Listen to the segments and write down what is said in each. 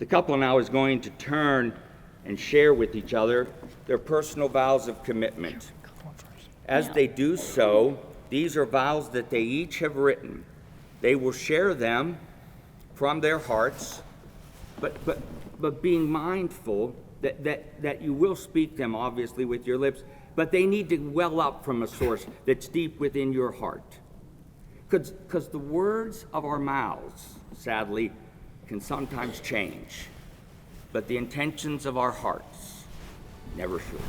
The couple now is going to turn and share with each other their personal vows of commitment. As they do so, these are vows that they each have written. They will share them from their hearts, but being mindful that you will speak them, obviously, with your lips, but they need to well up from a source that's deep within your heart. Because the words of our mouths, sadly, can sometimes change, but the intentions of our hearts never should.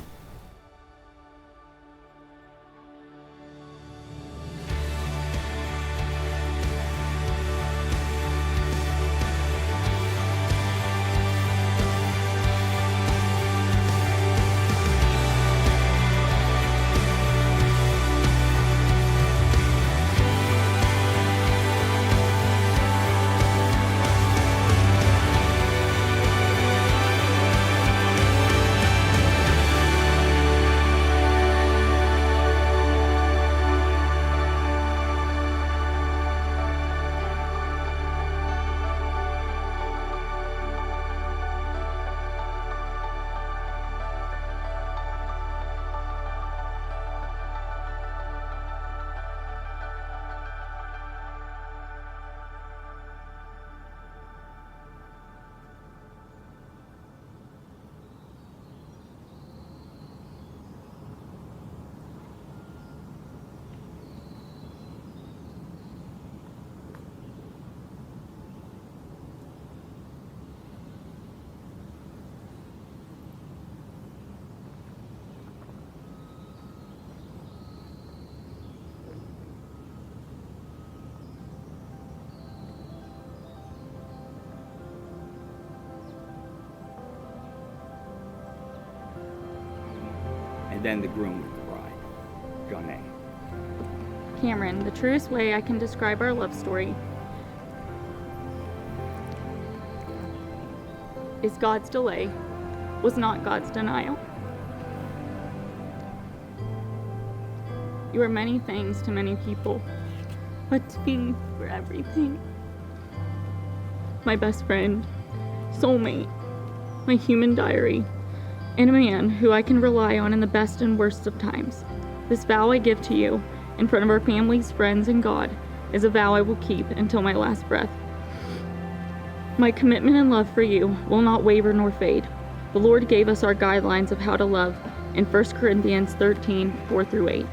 And then the groom with the bride, Jonae. Cameron, the truest way I can describe our love story is God's delay was not God's denial. You are many things to many people, but to me, you're everything. My best friend, soulmate, my human diary, and a man who I can rely on in the best and worst of times. This vow I give to you, in front of our families, friends, and God, is a vow I will keep until my last breath. My commitment and love for you will not waver nor fade. The Lord gave us our guidelines of how to love in 1 Corinthians 13, 4-8.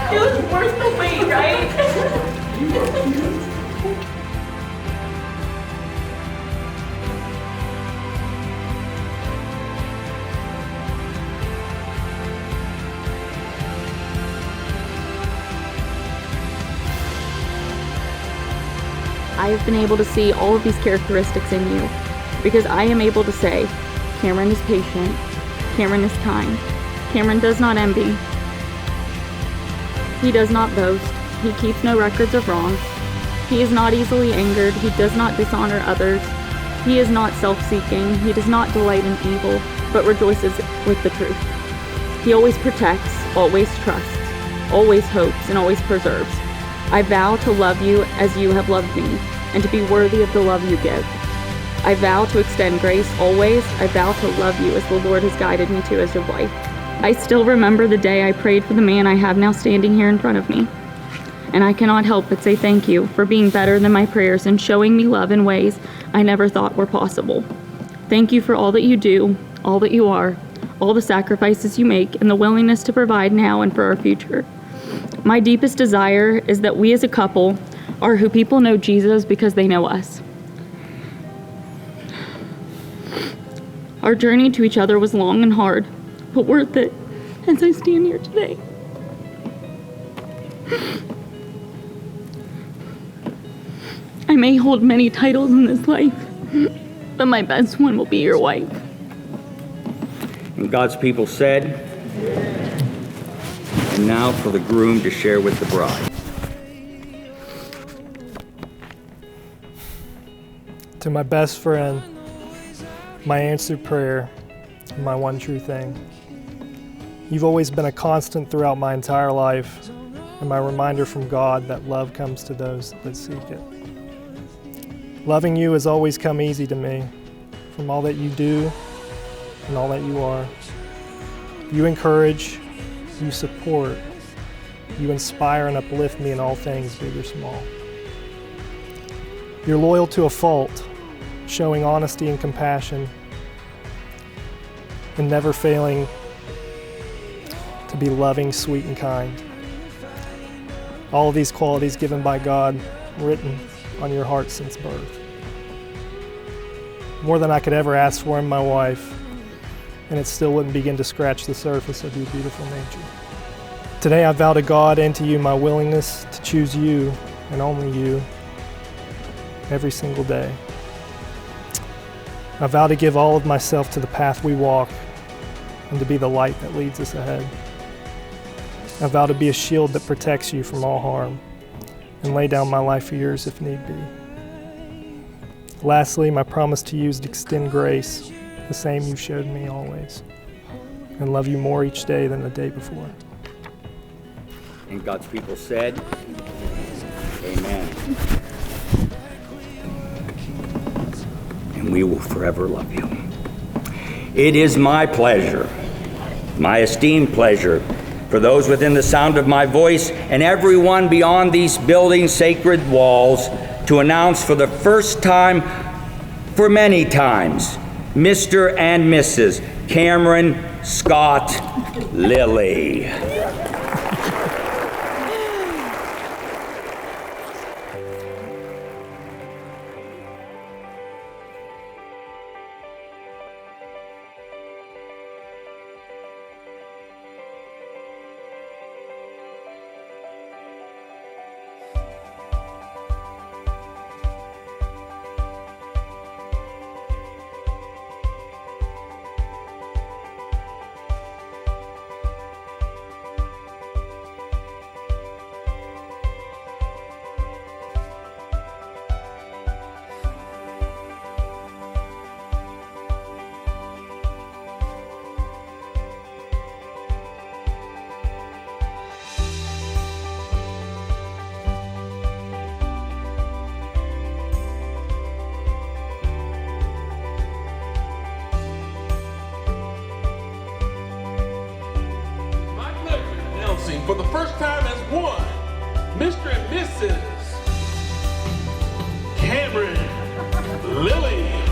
It was worth the wait, right? I have been able to see all of these characteristics in you because I am able to say, Cameron is patient, Cameron is kind, Cameron does not envy, he does not boast, he keeps no records of wrongs, he is not easily angered, he does not dishonor others, he is not self-seeking, he does not delight in evil, but rejoices with the truth. He always protects, always trusts, always hopes, and always preserves. I vow to love you as you have loved me, and to be worthy of the love you give. I vow to extend grace always. I vow to love you as the Lord has guided me to as your wife. I still remember the day I prayed for the man I have now standing here in front of me. And I cannot help but say thank you for being better than my prayers and showing me love in ways I never thought were possible. Thank you for all that you do, all that you are, all the sacrifices you make, and the willingness to provide now and for our future. My deepest desire is that we as a couple are who people know Jesus because they know us. Our journey to each other was long and hard, but worth it as I stand here today. I may hold many titles in this life, but my best one will be your wife. And God's people said, and now for the groom to share with the bride. To my best friend, my answered prayer, and my one true thing. You've always been a constant throughout my entire life, and my reminder from God that love comes to those that seek it. Loving you has always come easy to me, from all that you do and all that you are. You encourage, you support, you inspire and uplift me in all things, big or small. You're loyal to a fault, showing honesty and compassion, and never failing to be loving, sweet, and kind. All of these qualities given by God, written on your heart since birth. More than I could ever ask for in my wife, and it still wouldn't begin to scratch the surface of your beautiful nature. Today I vow to God and to you my willingness to choose you, and only you, every single day. I vow to give all of myself to the path we walk, and to be the light that leads us ahead. I vow to be a shield that protects you from all harm, and lay down my life for yours if need be. Lastly, my promise to you is to extend grace, the same you showed me always, and love you more each day than the day before. And God's people said, amen. And we will forever love you. It is my pleasure, my esteemed pleasure, for those within the sound of my voice and everyone beyond these buildings' sacred walls, to announce for the first time, for many times, Mr. and Mrs. Cameron Scott Lilly. For the first time as one, Mr. and Mrs. Cameron Lilly.